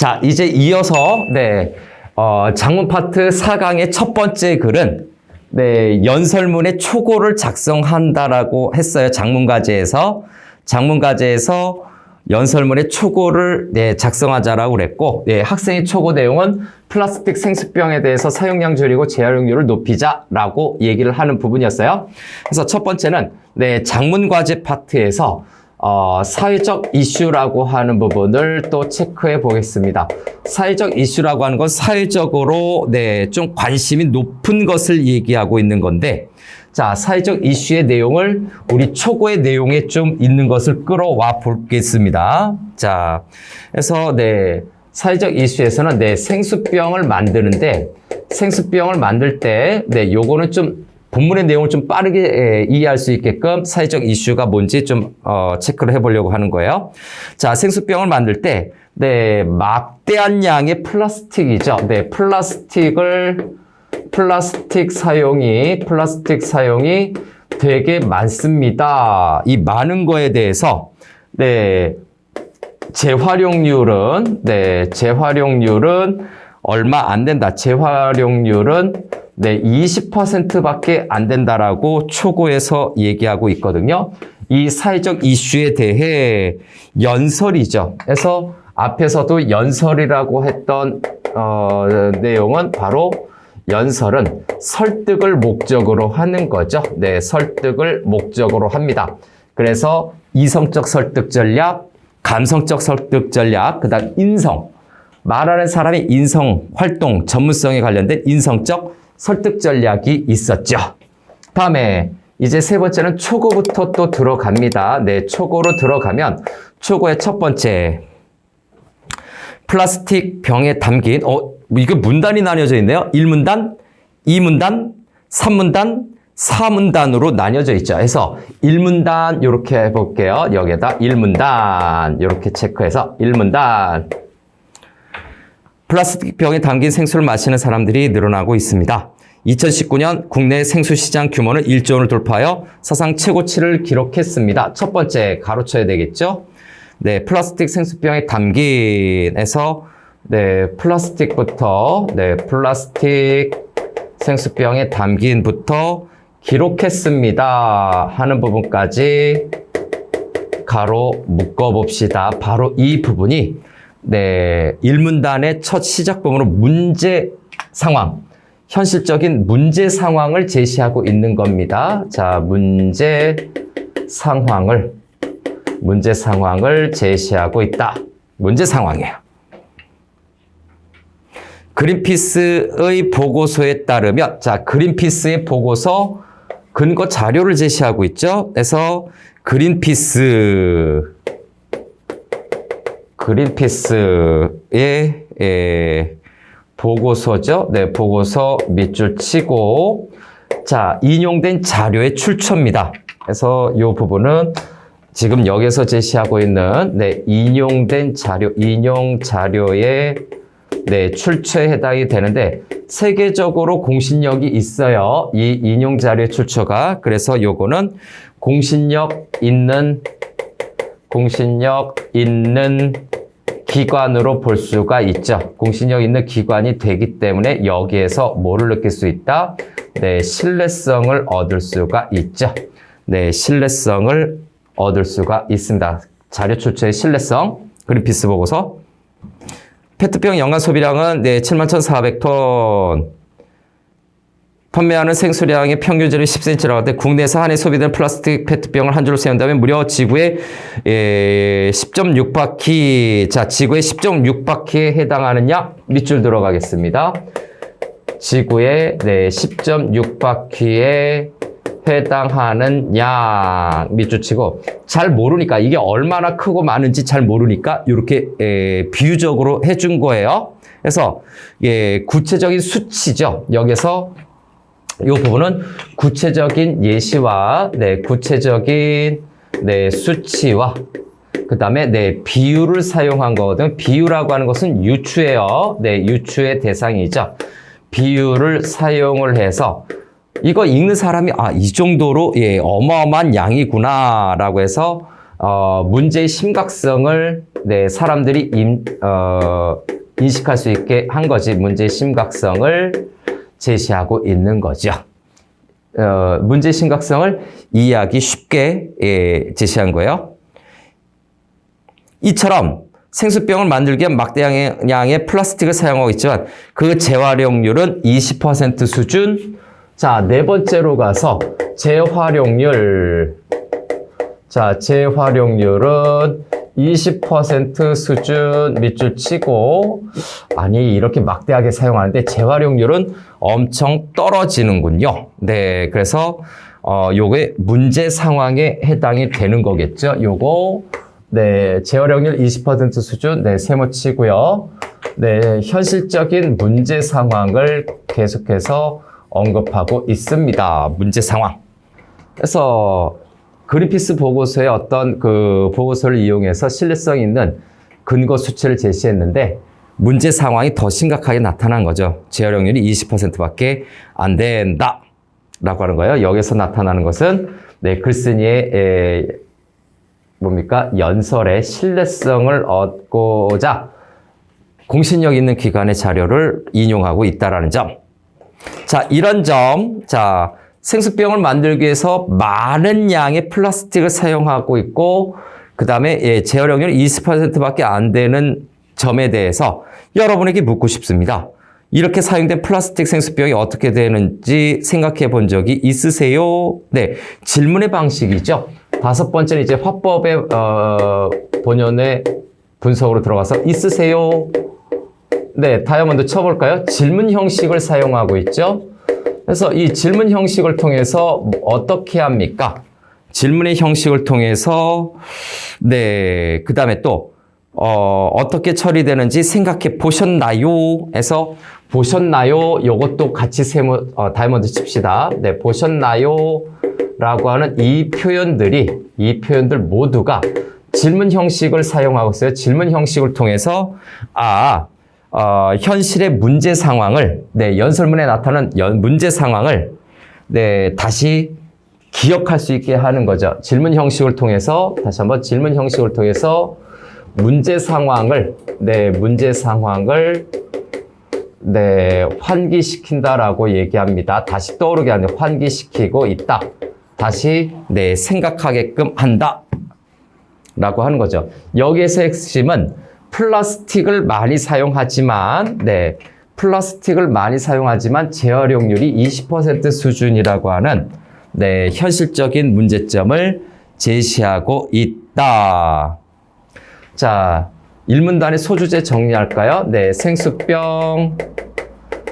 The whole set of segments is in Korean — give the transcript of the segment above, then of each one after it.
자, 이제 이어서 장문 파트 4강의 첫 번째 글은 연설문의 초고를 작성한다라고 했어요. 장문과제에서 연설문의 초고를 작성하자라고 그랬고, 학생의 초고 내용은 플라스틱 생수병에 대해서 사용량 줄이고 재활용률을 높이자라고 얘기를 하는 부분이었어요. 그래서 첫 번째는 장문과제 파트에서 사회적 이슈라고 하는 부분을 또 체크해 보겠습니다. 사회적 이슈라고 하는 건 사회적으로 좀 관심이 높은 것을 얘기하고 있는 건데, 자, 사회적 이슈의 내용을 우리 초고의 내용에 좀 있는 것을 끌어와 보겠습니다. 자, 그래서 사회적 이슈에서는 생수병을 만드는데, 생수병을 만들 때 요거는 좀 본문의 내용을 좀 빠르게 이해할 수 있게끔 사회적 이슈가 뭔지 좀 체크를 해보려고 하는 거예요. 자, 생수병을 만들 때 막대한 양의 플라스틱이죠. 플라스틱 사용이 되게 많습니다. 이 많은 거에 대해서 재활용률은 얼마 안 된다. 재활용률은 20%밖에 안 된다라고 초고에서 얘기하고 있거든요. 이 사회적 이슈에 대해 연설이죠. 그래서 앞에서도 연설이라고 했던 내용은 바로 연설은 설득을 목적으로 하는 거죠. 설득을 목적으로 합니다. 그래서 이성적 설득 전략, 감성적 설득 전략, 그다음 인성. 말하는 사람의 인성, 활동, 전문성에 관련된 인성적 설득 전략이 있었죠. 다음에 이제 세 번째는 초고부터 또 들어갑니다. 초고로 들어가면 초고의 첫 번째 플라스틱 병에 담긴 이게 문단이 나뉘어져 있네요. 1문단, 2문단, 3문단, 4문단으로 나뉘어져 있죠. 그래서 1문단 이렇게 해볼게요. 여기에다 1문단 이렇게 체크해서 1문단. 플라스틱 병에 담긴 생수를 마시는 사람들이 늘어나고 있습니다. 2019년 국내 생수 시장 규모는 1조 원을 돌파하여 사상 최고치를 기록했습니다. 첫 번째 가로쳐야 되겠죠? 플라스틱 생수병에 담긴에서 플라스틱부터 플라스틱 생수병에 담긴부터 기록했습니다 하는 부분까지 가로 묶어봅시다. 바로 이 부분이 1문단의 첫 시작 부분으로 문제 상황, 현실적인 문제 상황을 제시하고 있는 겁니다. 자, 문제 상황을 제시하고 있다. 문제 상황이에요. 그린피스의 보고서에 따르면, 자, 그린피스의 보고서 근거 자료를 제시하고 있죠. 그래서 그린피스의 보고서죠. 보고서 밑줄 치고, 자, 인용된 자료의 출처입니다. 그래서 이 부분은 지금 여기서 제시하고 있는 인용 자료의 출처에 해당이 되는데, 세계적으로 공신력이 있어요. 이 인용 자료의 출처가. 그래서 요거는 공신력 있는 기관으로 볼 수가 있죠. 공신력 있는 기관이 되기 때문에 여기에서 뭐를 느낄 수 있다? 신뢰성을 얻을 수가 있죠. 신뢰성을 얻을 수가 있습니다. 자료 출처의 신뢰성, 그린피스 보고서. 페트병 연간 소비량은 71,400톤. 판매하는 생수량의 평균치는 10cm라고 하는데, 국내에서 한 해 소비되는 플라스틱 페트병을 한 줄로 세운다면 무려 지구의 10.6바퀴, 자, 지구의 10.6바퀴에 해당하는 양 밑줄 들어가겠습니다. 지구의 10.6바퀴에 해당하는 양 밑줄 치고, 잘 모르니까 이게 얼마나 크고 많은지 잘 모르니까 이렇게 비유적으로 해준 거예요. 그래서 구체적인 수치죠. 여기서 이 부분은 구체적인 예시와 구체적인 수치와 그 다음에 비유를 사용한 거거든요. 비유라고 하는 것은 유추예요. 유추의 대상이죠. 비유를 사용을 해서 이거 읽는 사람이 이 정도로 어마어마한 양이구나 라고 해서 문제의 심각성을 네, 사람들이 인식할 수 있게 한 거지. 문제의 심각성을 제시하고 있는 거죠. 문제의 심각성을 이해하기 쉽게 제시한 거예요. 이처럼 생수병을 만들기 위한 막대량의 플라스틱을 사용하고 있지만 그 재활용률은 20% 수준. 자, 네 번째로 가서 재활용률. 자, 재활용률은 20% 수준 밑줄 치고, 아니, 이렇게 막대하게 사용하는데 재활용률은 엄청 떨어지는군요. 네, 그래서, 요게 문제 상황에 해당이 되는 거겠죠. 요거, 네, 재활용률 20% 수준, 네, 세모 치고요. 네, 현실적인 문제 상황을 계속해서 언급하고 있습니다. 문제 상황. 그래서, 그린피스 보고서의 어떤 그 보고서를 이용해서 신뢰성 있는 근거 수치를 제시했는데 문제 상황이 더 심각하게 나타난 거죠. 재활용률이 20%밖에 안 된다 라고 하는 거예요. 여기서 나타나는 것은 네, 글쓴이의 뭡니까? 연설의 신뢰성을 얻고자 공신력 있는 기관의 자료를 인용하고 있다라는 점. 자, 이런 점. 자, 생수병을 만들기 위해서 많은 양의 플라스틱을 사용하고 있고 그 다음에 재활용률이 20%밖에 안 되는 점에 대해서 여러분에게 묻고 싶습니다. 이렇게 사용된 플라스틱 생수병이 어떻게 되는지 생각해 본 적이 있으세요? 네, 질문의 방식이죠. 다섯 번째는 이제 화법의 본연의 분석으로 들어가서 있으세요? 네, 다이아몬드 쳐볼까요? 질문 형식을 사용하고 있죠. 그래서 이 질문 형식을 통해서 어떻게 합니까? 질문의 형식을 통해서 네, 그 다음에 또 어떻게 처리되는지 생각해 보셨나요? 해서 보셨나요? 요것도 같이 다이아몬드 칩시다. 네, 보셨나요? 라고 하는 이 표현들 모두가 질문 형식을 사용하고 있어요. 질문 형식을 통해서 현실의 문제 상황을, 네, 연설문에 나타나는 문제 상황을, 네, 다시 기억할 수 있게 하는 거죠. 질문 형식을 통해서, 다시 한번 질문 형식을 통해서 문제 상황을, 네, 환기시킨다라고 얘기합니다. 다시 떠오르게 하는, 환기시키고 있다. 다시, 네, 생각하게끔 한다. 라고 하는 거죠. 여기에서 핵심은 플라스틱을 많이 사용하지만 재활용률이 20% 수준이라고 하는 네, 현실적인 문제점을 제시하고 있다. 자, 1문단의 소주제 정리할까요? 네, 생수병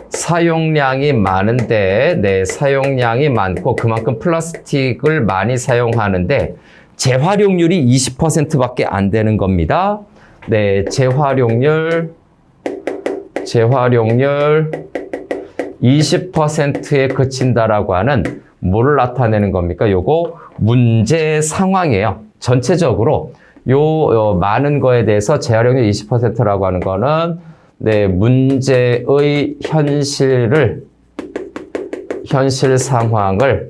사용량이 많은데, 네, 사용량이 많고 그만큼 플라스틱을 많이 사용하는데 재활용률이 20%밖에 안 되는 겁니다. 네, 재활용률 20%에 그친다라고 하는 뭐를 나타내는 겁니까? 요거 문제 상황이에요. 전체적으로 많은 거에 대해서 재활용률 20%라고 하는 거는 네, 문제의 현실 상황을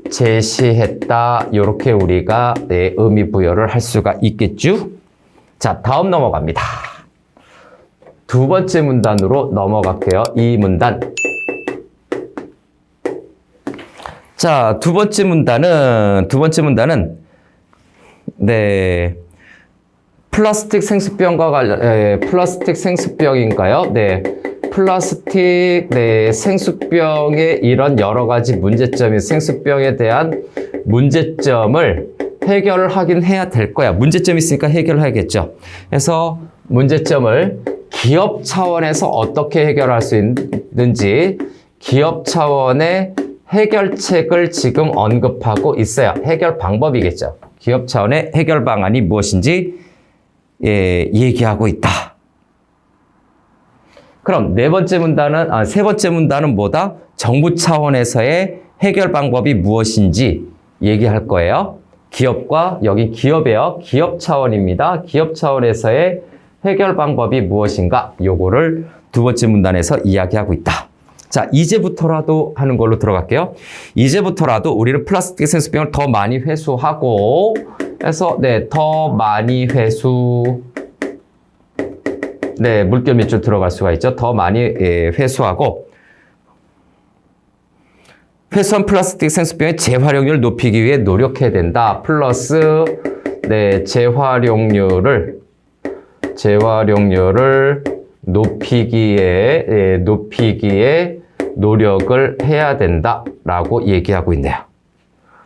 제시했다. 이렇게 우리가 네, 의미 부여를 할 수가 있겠죠. 자, 다음 넘어갑니다. 두 번째 문단으로 넘어갈게요. 이 문단. 자, 두 번째 문단은 네, 플라스틱 생수병과 플라스틱 생수병인가요? 네, 플라스틱 생수병의 이런 여러 가지 문제점이 생수병에 대한 문제점을 해결을 하긴 해야 될 거야. 문제점이 있으니까 해결을 해야겠죠. 그래서 문제점을 기업 차원에서 어떻게 해결할 수 있는지 기업 차원의 해결책을 지금 언급하고 있어요. 해결 방법이겠죠. 기업 차원의 해결 방안이 무엇인지 얘기하고 있다. 그럼 세 번째 문단은 뭐다? 정부 차원에서의 해결 방법이 무엇인지 얘기할 거예요. 기업과, 여기 기업이에요. 기업 차원입니다. 기업 차원에서의 해결 방법이 무엇인가? 요거를 두 번째 문단에서 이야기하고 있다. 자, 이제부터라도 하는 걸로 들어갈게요. 이제부터라도 우리는 플라스틱 생수병을 더 많이 회수하고 그래서 더 많이 회수, 물결 밑줄 들어갈 수가 있죠. 더 많이 회수하고 회수한 플라스틱 생수병의 재활용률을 높이기 위해 노력해야 된다. 플러스 재활용률을 높이기에 노력을 해야 된다라고 얘기하고 있네요.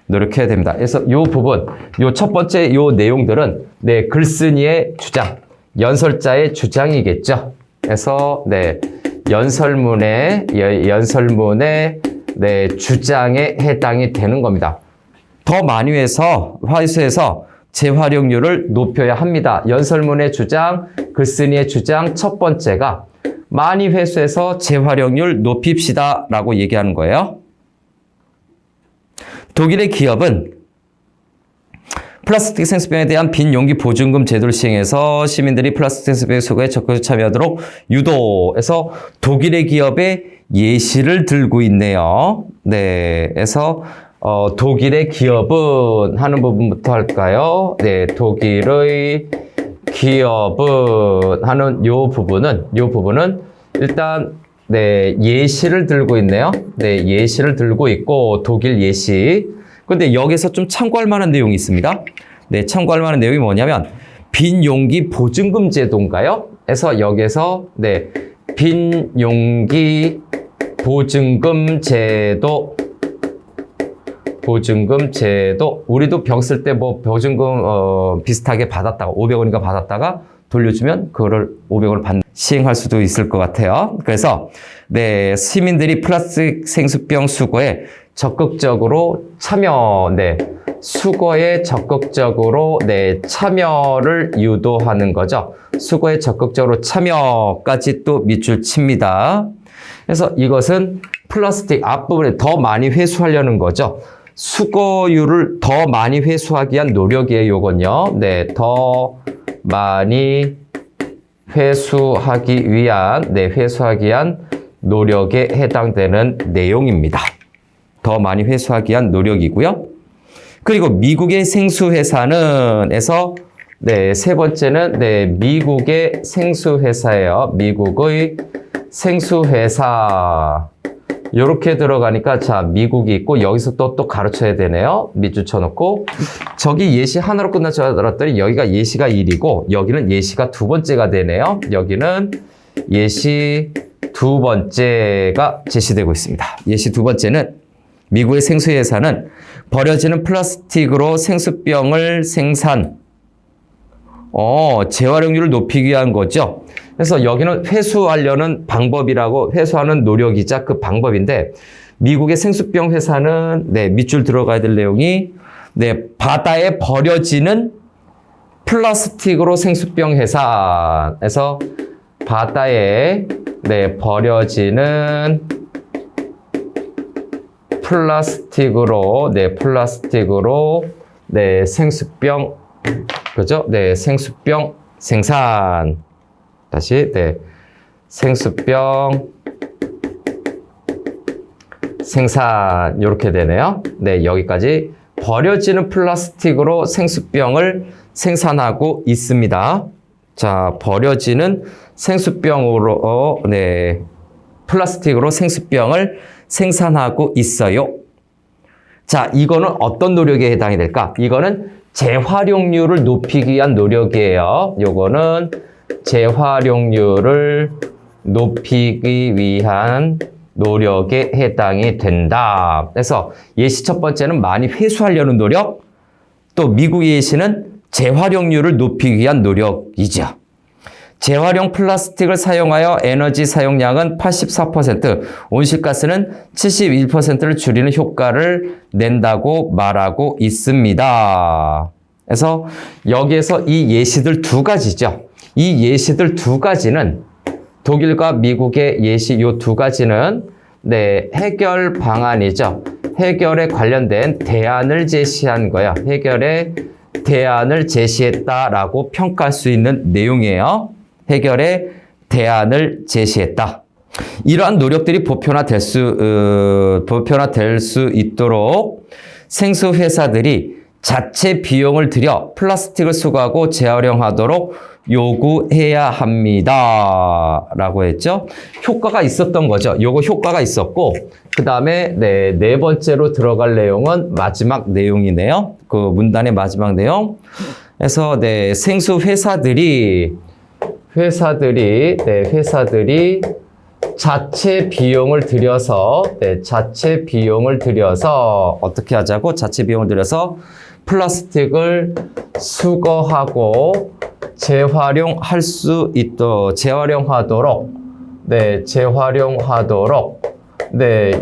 노력해야 됩니다. 그래서 이 부분, 요 첫 번째 요 내용들은 글쓴이의 주장, 연설자의 주장이겠죠. 그래서 연설문의 주장에 해당이 되는 겁니다. 더 많이 회수해서 재활용률을 높여야 합니다. 연설문의 주장, 글쓴이의 주장 첫 번째가 많이 회수해서 재활용률 높입시다 라고 얘기하는 거예요. 독일의 기업은 플라스틱 생수병에 대한 빈 용기 보증금 제도를 시행해서 시민들이 플라스틱 생수병 수거에 적극 참여하도록 유도해서 독일의 기업의 예시를 들고 있네요. 그래서 독일의 기업은 하는 부분부터 할까요? 독일의 기업은 하는 요 부분은 일단 예시를 들고 있네요. 예시를 들고 있고 독일 예시. 근데 여기서 좀 참고할 만한 내용이 있습니다. 참고할 만한 내용이 뭐냐면 빈 용기 보증금 제도인가요? 그래서 여기서 빈 용기 보증금 제도 우리도 병 쓸 때 뭐 보증금 비슷하게 받았다가 500원인가 받았다가 돌려주면 그거를 500원을 시행할 수도 있을 것 같아요. 그래서 시민들이 플라스틱 생수병 수거에 적극적으로 수거에 적극적으로 참여를 유도하는 거죠. 수거에 적극적으로 참여까지 또 밑줄 칩니다. 그래서 이것은 플라스틱 앞부분에 더 많이 회수하려는 거죠. 수거율을 더 많이 회수하기 위한 노력이에요, 요건요. 더 많이 회수하기 위한 노력에 해당되는 내용입니다. 더 많이 회수하기 위한 노력이고요. 그리고 미국의 생수회사는 세 번째는 미국의 생수회사예요. 미국의 생수회사. 요렇게 들어가니까 미국이 있고 여기서 또 가르쳐야 되네요. 밑줄 쳐놓고 저기 예시 하나로 끝날 줄 알았더니 여기가 예시가 1이고 여기는 예시가 두 번째가 되네요. 여기는 예시 두 번째가 제시되고 있습니다. 예시 두 번째는 미국의 생수회사는 버려지는 플라스틱으로 생수병을 재활용률을 높이기 위한 거죠. 그래서 여기는 회수하려는 방법이라고 회수하는 노력이자 그 방법인데 미국의 생수병 회사는 밑줄 들어가야 될 내용이 바다에 버려지는 플라스틱으로 생수병 회사에서 바다에 버려지는 플라스틱으로 생수병 그죠? 생수병 생산. 다시 생수병 생산 이렇게 되네요. 여기까지 버려지는 플라스틱으로 생수병을 생산하고 있습니다. 자, 버려지는 생수병으로 플라스틱으로 생수병을 생산하고 있어요. 자, 이거는 어떤 노력에 해당이 될까? 이거는 재활용률을 높이기 위한 노력이에요. 요거는 재활용률을 높이기 위한 노력에 해당이 된다. 그래서 예시 첫 번째는 많이 회수하려는 노력, 또 미국 예시는 재활용률을 높이기 위한 노력이죠. 재활용 플라스틱을 사용하여 에너지 사용량은 84%, 온실가스는 71%를 줄이는 효과를 낸다고 말하고 있습니다. 그래서 여기에서 이 예시들 두 가지죠. 이 예시들 두 가지는 독일과 미국의 예시 요 두 가지는 해결 방안이죠. 해결에 관련된 대안을 제시한 거야. 해결의 대안을 제시했다라고 평가할 수 있는 내용이에요. 해결의 대안을 제시했다. 이러한 노력들이 보편화될 수 있도록 생수회사들이 자체 비용을 들여 플라스틱을 수거하고 재활용하도록 요구해야 합니다. 라고 했죠. 효과가 있었던 거죠. 요거 효과가 있었고, 그 다음에 네 번째로 들어갈 내용은 마지막 내용이네요. 그 문단의 마지막 내용. 그래서 생수 회사들이 자체 비용을 들여서 어떻게 하자고? 자체 비용을 들여서 플라스틱을 수거하고 재활용할 수 있도록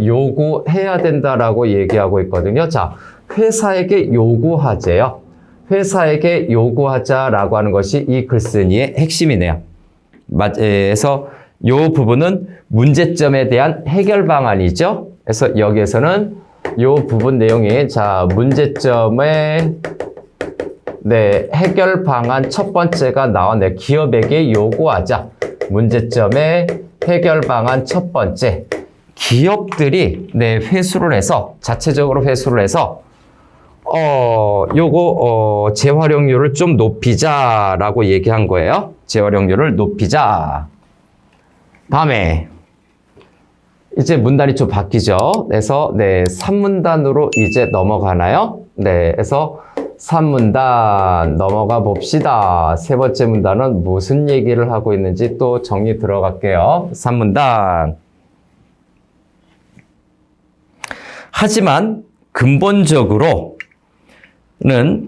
요구해야 된다라고 얘기하고 있거든요. 자, 회사에게 요구하재요. 회사에게 요구하자라고 하는 것이 이 글쓴이의 핵심이네요. 그래서 이 부분은 문제점에 대한 해결 방안이죠. 그래서 여기에서는 이 부분 내용이 자, 문제점의 해결 방안 첫 번째가 나왔네. 기업에게 요구하자. 문제점의 해결 방안 첫 번째. 기업들이 회수를 해서 자체적으로 회수를 해서 재활용률을 좀 높이자라고 얘기한 거예요. 재활용률을 높이자. 다음에 이제 문단이 좀 바뀌죠. 그래서 3문단으로 이제 넘어가나요? 그래서 3문단 넘어가 봅시다. 세 번째 문단은 무슨 얘기를 하고 있는지 또 정리 들어갈게요. 3문단. 하지만 근본적으로는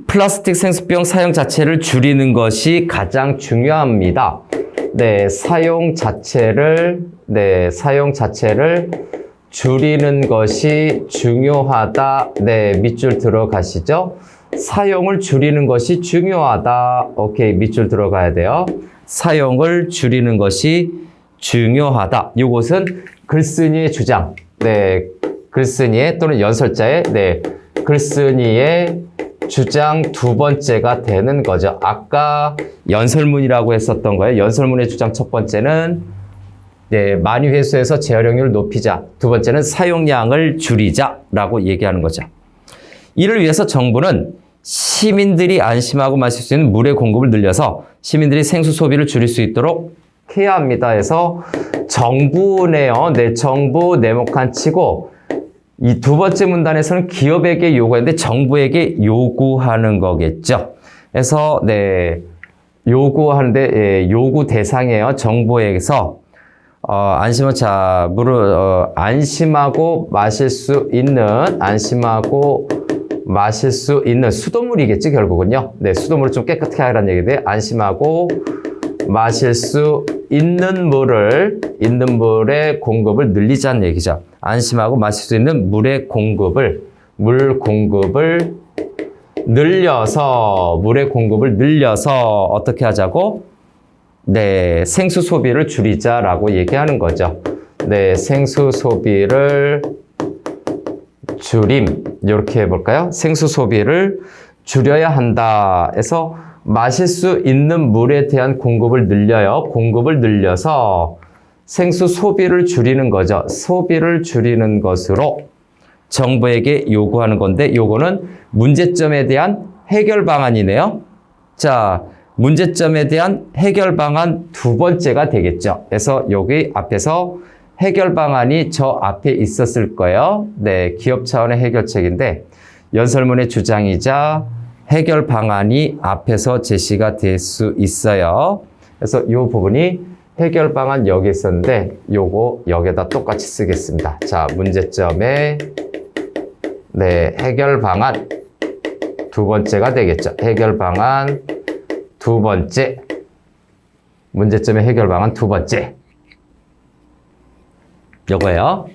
플라스틱 생수병 사용 자체를 줄이는 것이 가장 중요합니다. 사용 자체를 줄이는 것이 중요하다. 밑줄 들어가시죠? 사용을 줄이는 것이 중요하다. 오케이, 밑줄 들어가야 돼요. 사용을 줄이는 것이 중요하다. 이것은 글쓴이의 주장. 글쓴이의 또는 연설자의 글쓴이의 주장 두 번째가 되는 거죠. 아까 연설문이라고 했었던 거예요. 연설문의 주장 첫 번째는 많이 회수해서 재활용률을 높이자. 두 번째는 사용량을 줄이자라고 얘기하는 거죠. 이를 위해서 정부는 시민들이 안심하고 마실 수 있는 물의 공급을 늘려서 시민들이 생수 소비를 줄일 수 있도록 해야 합니다. 해서 정부네요. 정부 네모칸 치고 이 두 번째 문단에서는 기업에게 요구했는데 정부에게 요구하는 거겠죠. 그래서 요구하는데 요구 대상이에요. 정부에게서 안심하고 마실 수 있는 수돗물이겠지 결국은요. 수돗물을 좀 깨끗하게 하라는 얘기인데 안심하고 마실 수 있는 물의 공급을 늘리자는 얘기죠. 안심하고 마실 수 있는 물 공급을 늘려서 어떻게 하자고? 생수 소비를 줄이자라고 얘기하는 거죠. 생수 소비를 이렇게 해볼까요? 생수 소비를 줄여야 한다. 해서 마실 수 있는 물에 대한 공급을 늘려요. 공급을 늘려서 생수 소비를 줄이는 거죠. 소비를 줄이는 것으로 정부에게 요구하는 건데 요거는 문제점에 대한 해결 방안이네요. 자, 문제점에 대한 해결 방안 두 번째가 되겠죠. 그래서 여기 앞에서 해결 방안이 저 앞에 있었을 거예요. 기업 차원의 해결책인데 연설문의 주장이자 해결 방안이 앞에서 제시가 될 수 있어요. 그래서 이 부분이 해결 방안 여기 있었는데 요거 여기에다 똑같이 쓰겠습니다. 자, 문제점의 해결 방안 두 번째가 되겠죠. 해결 방안 두 번째. 문제점의 해결 방안 두 번째. 요거예요.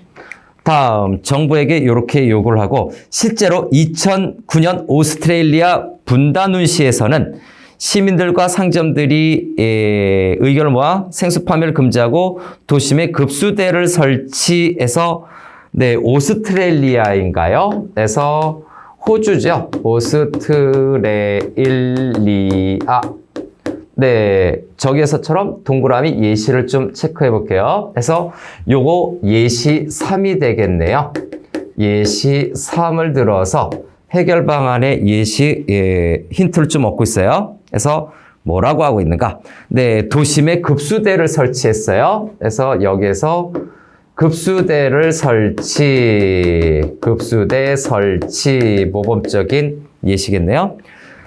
다음, 정부에게 이렇게 요구를 하고 실제로 2009년 오스트레일리아 분다눈시에서는 시민들과 상점들이 의견을 모아 생수 판매를 금지하고 도심에 급수대를 설치해서 오스트레일리아인가요? 그래서 호주죠. 오스트레일리아. 저기에서처럼 동그라미 예시를 좀 체크해 볼게요. 그래서 요거 예시 3이 되겠네요. 예시 3을 들어서 해결 방안의 예시, 힌트를 좀 얻고 있어요. 그래서 뭐라고 하고 있는가? 네, 도심에 급수대를 설치했어요. 그래서 여기에서 급수대 설치, 모범적인 예시겠네요.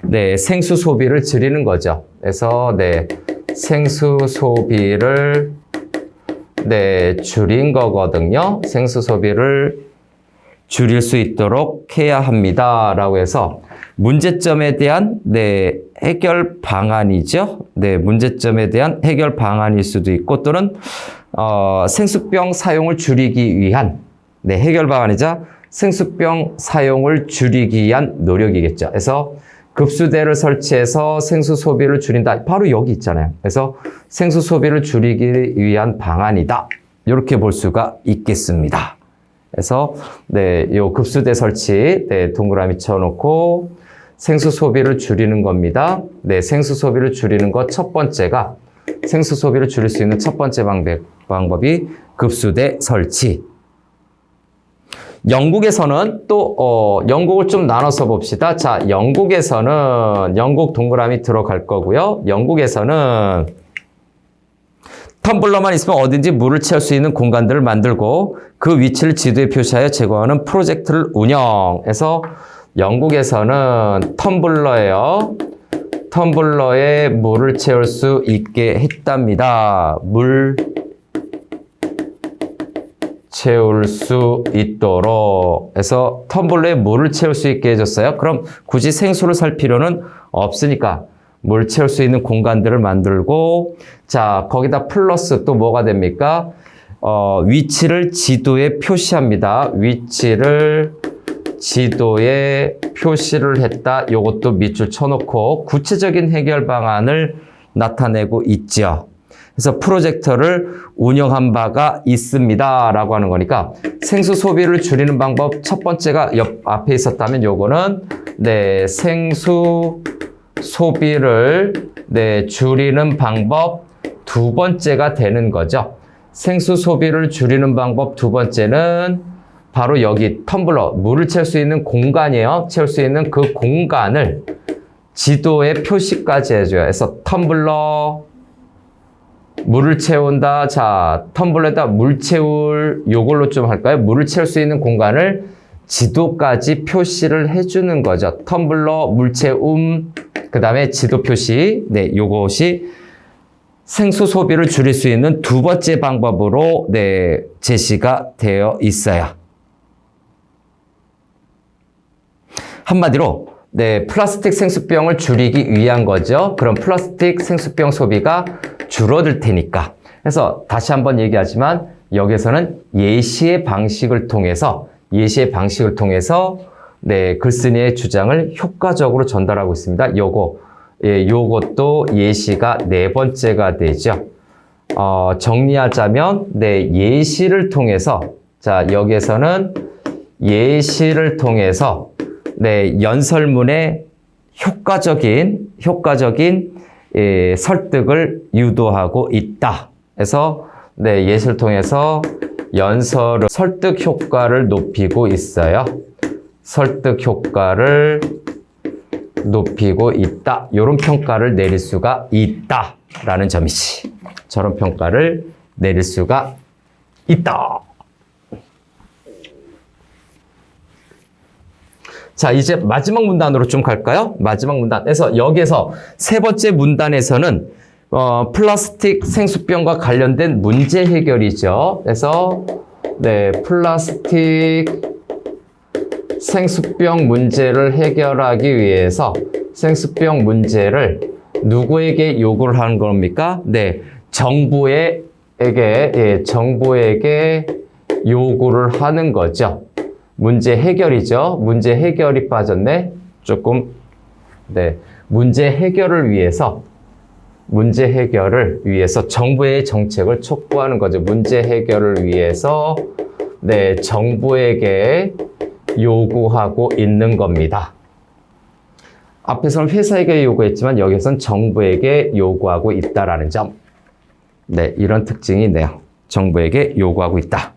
네, 생수 소비를 줄이는 거죠. 그래서 네, 생수 소비를 줄인 거거든요. 생수 소비를 줄일 수 있도록 해야 합니다. 라고 해서 문제점에 대한 해결 방안이죠. 네, 문제점에 대한 해결 방안일 수도 있고 또는 생수병 사용을 줄이기 위한 해결 방안이자 생수병 사용을 줄이기 위한 노력이겠죠. 그래서 급수대를 설치해서 생수 소비를 줄인다. 바로 여기 있잖아요. 그래서 생수 소비를 줄이기 위한 방안이다. 이렇게 볼 수가 있겠습니다. 그래서 요 급수대 설치 동그라미 쳐놓고 생수 소비를 줄이는 겁니다. 생수 소비를 줄이는 것 첫 번째가 생수 소비를 줄일 수 있는 첫 번째 방법이 급수대 설치. 영국에서는 또 영국을 좀 나눠서 봅시다. 자, 영국에서는 영국 동그라미 들어갈 거고요. 영국에서는 텀블러만 있으면 어딘지 물을 채울 수 있는 공간들을 만들고 그 위치를 지도에 표시하여 제공하는 프로젝트를 운영해서 영국에서는 텀블러에 물을 채울 수 있게 했답니다. 물 채울 수 있도록 해서 텀블러에 물을 채울 수 있게 해줬어요. 그럼 굳이 생수를 살 필요는 없으니까 물 채울 수 있는 공간들을 만들고 자 거기다 플러스 또 뭐가 됩니까? 위치를 지도에 표시합니다. 위치를 지도에 표시를 했다. 요것도 밑줄 쳐놓고 구체적인 해결 방안을 나타내고 있죠. 그래서 프로젝터를 운영한 바가 있습니다. 라고 하는 거니까 생수 소비를 줄이는 방법 첫 번째가 옆 앞에 있었다면 요거는 생수 소비를 줄이는 방법 두 번째가 되는 거죠. 생수 소비를 줄이는 방법 두 번째는 바로 여기 텀블러, 물을 채울 수 있는 공간이에요. 채울 수 있는 그 공간을 지도에 표시까지 해줘요. 그래서 텀블러, 물을 채운다. 자, 텀블러에다 물 채울 요걸로 좀 할까요? 물을 채울 수 있는 공간을 지도까지 표시를 해주는 거죠. 텀블러, 물 채움, 그 다음에 지도 표시. 요것이 생수 소비를 줄일 수 있는 두 번째 방법으로 제시가 되어 있어요. 한마디로 플라스틱 생수병을 줄이기 위한 거죠. 그럼 플라스틱 생수병 소비가 줄어들 테니까. 그래서 다시 한번 얘기하지만 여기서는 예시의 방식을 통해서 글쓴이의 주장을 효과적으로 전달하고 있습니다. 요것도 예시가 네 번째가 되죠. 정리하자면 예시를 통해서 자 여기에서는 예시를 통해서 연설문의 효과적인 설득을 유도하고 있다. 그래서 예시를 통해서 설득 효과를 높이고 있어요. 설득 효과를 높이고 있다. 이런 평가를 내릴 수가 있다라는 점이지. 저런 평가를 내릴 수가 있다. 자, 이제 마지막 문단으로 좀 갈까요? 마지막 문단. 그래서 여기에서 세 번째 문단에서는 플라스틱 생수병과 관련된 문제 해결이죠. 그래서 플라스틱 생수병 문제를 해결하기 위해서 생수병 문제를 누구에게 요구를 하는 겁니까? 정부에게 요구를 하는 거죠. 문제 해결이죠. 문제 해결이 빠졌네. 조금 문제 해결을 위해서 정부의 정책을 촉구하는 거죠. 문제 해결을 위해서 정부에게 요구하고 있는 겁니다. 앞에서는 회사에게 요구했지만 여기서는 정부에게 요구하고 있다라는 점. 이런 특징이 있네요. 정부에게 요구하고 있다.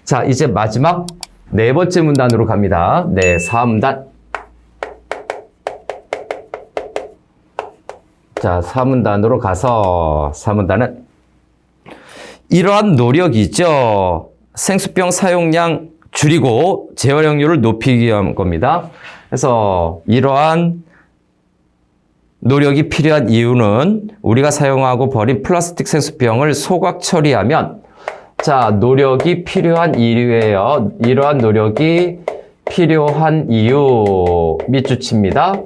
자, 이제 마지막 네 번째 문단으로 갑니다. 4문단. 자, 4문단으로 가서 4문단은 이러한 노력이죠. 생수병 사용량 줄이고 재활용률을 높이기 위한 겁니다. 그래서 이러한 노력이 필요한 이유는 우리가 사용하고 버린 플라스틱 생수병을 소각 처리하면 자, 노력이 필요한 이유예요. 이러한 노력이 필요한 이유 밑줄칩니다.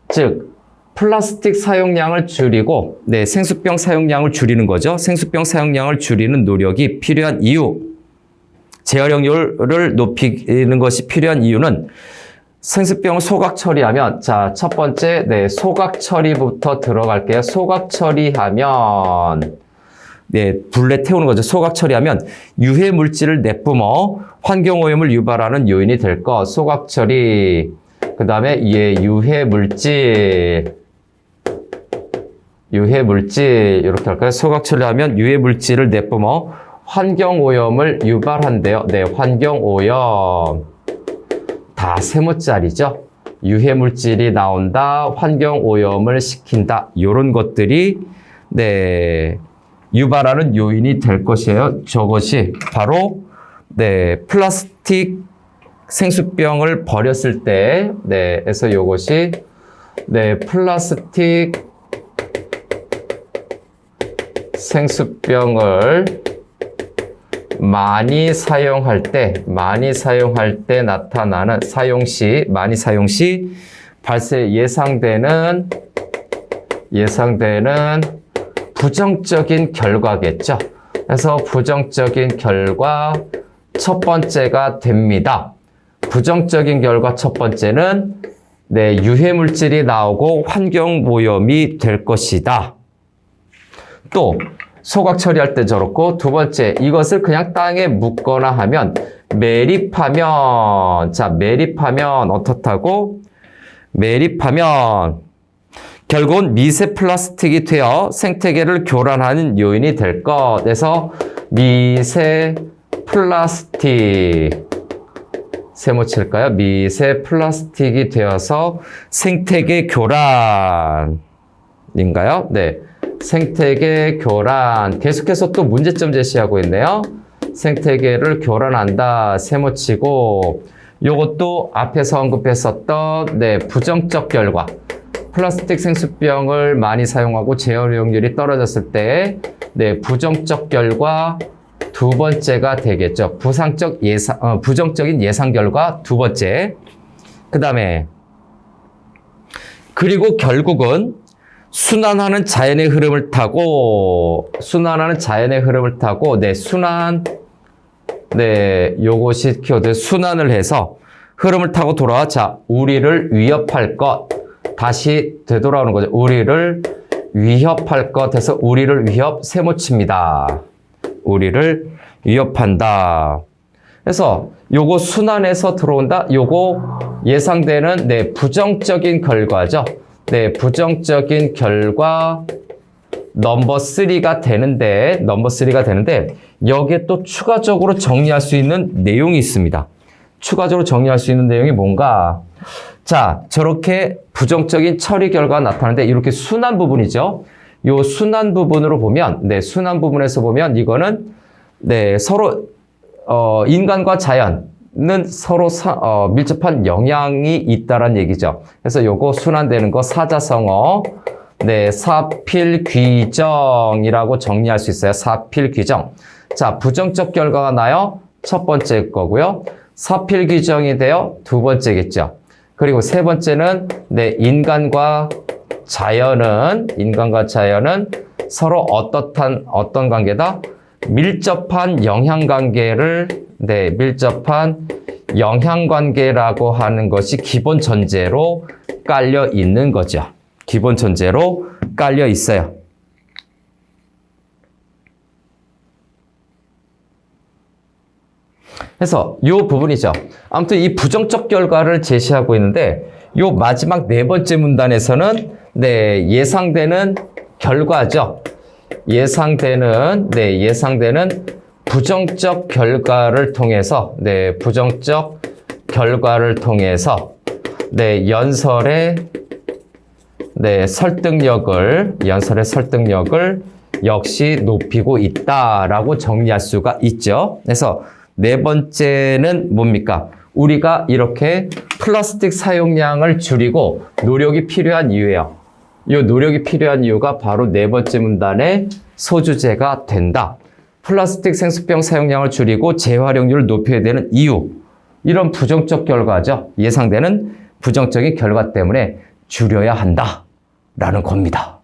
즉 플라스틱 사용량을 줄이고 생수병 사용량을 줄이는 거죠. 생수병 사용량을 줄이는 노력이 필요한 이유. 재활용률을 높이는 것이 필요한 이유는 생수병을 소각 처리하면 자, 첫 번째 소각 처리부터 들어갈게요. 소각 처리하면 불에 태우는 거죠. 소각 처리하면 유해 물질을 내뿜어 환경 오염을 유발하는 요인이 될 것. 소각 처리. 그다음에 유해 물질 이렇게 할까요? 소각 처리하면 유해 물질을 내뿜어 환경 오염을 유발한대요. 환경 오염. 다 세모짜리죠. 유해 물질이 나온다. 환경 오염을 시킨다. 이런 것들이 유발하는 요인이 될 것이에요. 저것이 바로 플라스틱 생수병을 버렸을 때 그래서 이것이 플라스틱 생수병을 많이 사용할 때 나타나는 많이 사용 시 예상되는 부정적인 결과겠죠. 그래서 부정적인 결과 첫 번째가 됩니다. 부정적인 결과 첫 번째는 유해 물질이 나오고 환경 오염이 될 것이다. 또 소각 처리할 때 저렇고, 두 번째 이것을 그냥 땅에 묻거나 하면 매립하면 어떻다고? 매립하면 결국은 미세 플라스틱이 되어 생태계를 교란하는 요인이 될 것. 그래서 미세 플라스틱 세모 칠까요? 미세 플라스틱이 되어서 생태계 교란인가요? 생태계 교란. 계속해서 또 문제점 제시하고 있네요. 생태계를 교란한다. 세모 치고, 요것도 앞에서 언급했었던 부정적 결과. 플라스틱 생수병을 많이 사용하고 재활용률이 떨어졌을 때 부정적 결과 두 번째가 되겠죠. 부정적인 예상 결과 두 번째. 그다음에 그리고 결국은 순환하는 자연의 흐름을 타고 요것이 키워드 순환을 해서 흐름을 타고 돌아와 자, 우리를 위협할 것. 다시 되돌아오는 거죠. 우리를 위협할 것 해서 우리를 위협 세모칩니다. 우리를 위협한다. 그래서 요거 순환해서 들어온다. 요거 예상되는 부정적인 결과죠. 부정적인 결과 넘버 3가 되는데 여기에 또 추가적으로 정리할 수 있는 내용이 있습니다. 추가적으로 정리할 수 있는 내용이 뭔가? 자, 저렇게 부정적인 처리 결과가 나타나는데 이렇게 순환 부분이죠. 요 순환 부분으로 보면, 순환 부분에서 보면 이거는 서로 인간과 자연은 서로 밀접한 영향이 있다란 얘기죠. 그래서 요거 순환되는 거 사자성어, 사필귀정이라고 정리할 수 있어요. 사필귀정. 자, 부정적 결과가 나요. 첫 번째 거고요. 사필귀정이 돼요. 두 번째겠죠. 그리고 세 번째는 인간과 자연은 서로 어떤 관계다? 밀접한 영향관계라고 하는 것이 기본 전제로 깔려 있는 거죠. 기본 전제로 깔려 있어요. 그래서 이 부분이죠. 아무튼 이 부정적 결과를 제시하고 있는데 이 마지막 네 번째 문단에서는 예상되는 결과죠. 예상되는 부정적 결과를 통해서 연설의 네, 연설의 설득력을 역시 높이고 있다라고 정리할 수가 있죠. 그래서 네 번째는 뭡니까? 우리가 이렇게 플라스틱 사용량을 줄이고 노력이 필요한 이유예요. 이 노력이 필요한 이유가 바로 네 번째 문단의 소주제가 된다. 플라스틱 생수병 사용량을 줄이고 재활용률을 높여야 되는 이유. 이런 부정적 결과죠. 예상되는 부정적인 결과 때문에 줄여야 한다라는 겁니다.